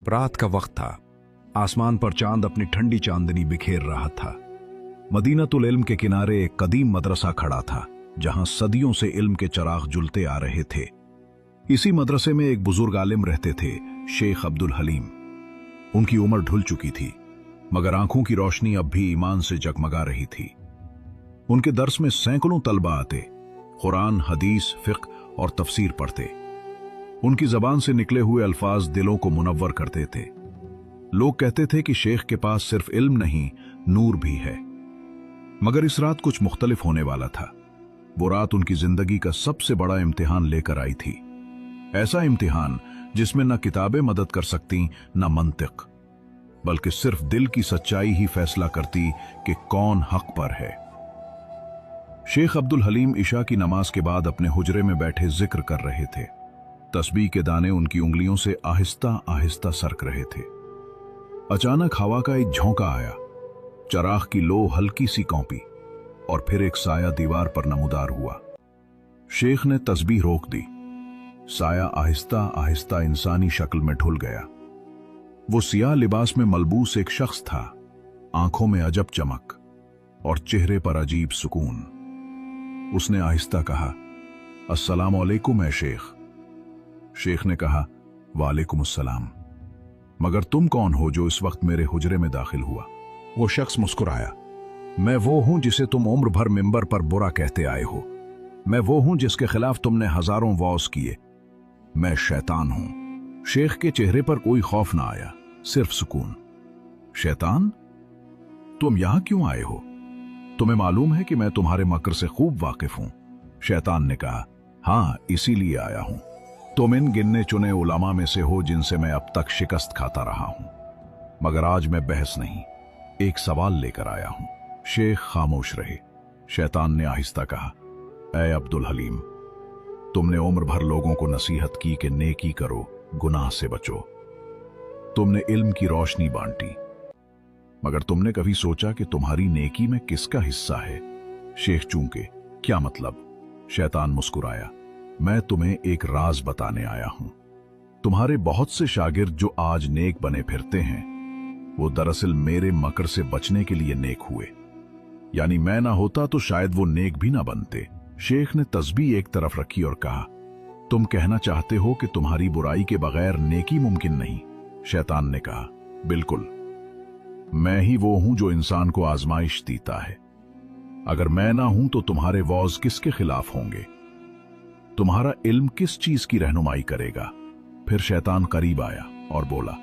रात का वक्त था। आसमान पर चांद अपनी ठंडी चांदनी बिखेर रहा था। मदीनतुल इल्म के किनारे एक कदीम मदरसा खड़ा था, जहां सदियों से इल्म के चराग जुलते आ रहे थे। इसी मदरसे में एक बुजुर्ग आलिम रहते थे, शेख अब्दुल हलीम। उनकी उम्र ढुल चुकी थी, मगर आंखों की रोशनी अब भी ईमान से जगमगा रही थी। उनके दर्स में सैकड़ों तलबा आते, कुरान, हदीस, फिक्र और तफसीर पढ़ते। उनकी जबान से निकले हुए अल्फाज दिलों को मुनव्वर करते थे। लोग कहते थे कि शेख के पास सिर्फ इल्म नहीं, नूर भी है। मगर इस रात कुछ मुख्तलिफ होने वाला था। वो रात उनकी जिंदगी का सबसे बड़ा इम्तिहान लेकर आई थी। ऐसा इम्तिहान जिसमें न किताबें मदद कर सकती, न मंतिक, बल्कि सिर्फ दिल की सच्चाई ही फैसला करती कि कौन हक पर है। शेख अब्दुल हलीम इशा की नमाज के बाद अपने हुजरे में बैठे जिक्र कर रहे थे। तस्बीह के दाने उनकी उंगलियों से आहिस्ता आहिस्ता सरक रहे थे। अचानक हवा का एक झोंका आया, चराग की लो हल्की सी कौंपी और फिर एक साया दीवार पर नमूदार हुआ। शेख ने तस्बीह रोक दी। साया आहिस्ता आहिस्ता इंसानी शक्ल में ढुल गया। वो सियाह लिबास में मलबूस एक शख्स था, आंखों में अजब चमक और चेहरे पर अजीब सुकून। उसने आहिस्ता कहा, अस्सलाम अलैकुम है शेख। शेख ने कहा, वालेकुम अस्सलाम। मगर तुम कौन हो जो इस वक्त मेरे हुजरे में दाखिल हुआ? वो शख्स मुस्कुराया, मैं वो हूं जिसे तुम उम्र भर मिंबर पर बुरा कहते आए हो। मैं वो हूं जिसके खिलाफ तुमने हजारों वॉज किए। मैं शैतान हूं। शेख के चेहरे पर कोई खौफ ना आया, सिर्फ सुकून। शैतान? तुम यहां क्यों आए हो? तुम्हें मालूम है कि मैं तुम्हारे मकर से खूब वाकिफ हूं। शैतान ने कहा, हां, इसीलिए आया हूं। तुम इन गिनने चुने उलमा में से हो जिनसे मैं अब तक शिकस्त खाता रहा हूं। मगर आज मैं बहस नहीं, एक सवाल लेकर आया हूं। शेख खामोश रहे। शैतान ने आहिस्ता कहा, ऐ अब्दुल हलीम, तुमने उम्र भर लोगों को नसीहत की कि नेकी करो, गुनाह से बचो। तुमने इल्म की रोशनी बांटी, मगर तुमने कभी सोचा कि तुम्हारी नेकी में किसका हिस्सा है? शेख चूंके, क्या मतलब? शैतान मुस्कुराया, मैं तुम्हें एक राज बताने आया हूं। तुम्हारे बहुत से शागिर्द जो आज नेक बने फिरते हैं, वो दरअसल मेरे मकर से बचने के लिए नेक हुए। यानी मैं ना होता तो शायद वो नेक भी ना बनते। शेख ने तस्बीह एक तरफ रखी और कहा, तुम कहना चाहते हो कि तुम्हारी बुराई के बगैर नेकी मुमकिन नहीं? शैतान ने कहा, बिल्कुल। मैं ही वो हूं जो इंसान को आजमाइश देता है। अगर मैं ना हूं तो तुम्हारे वॉज किसके खिलाफ होंगे? तुम्हारा इल्म किस चीज की रहनुमाई करेगा? फिर शैतान करीब आया और बोला,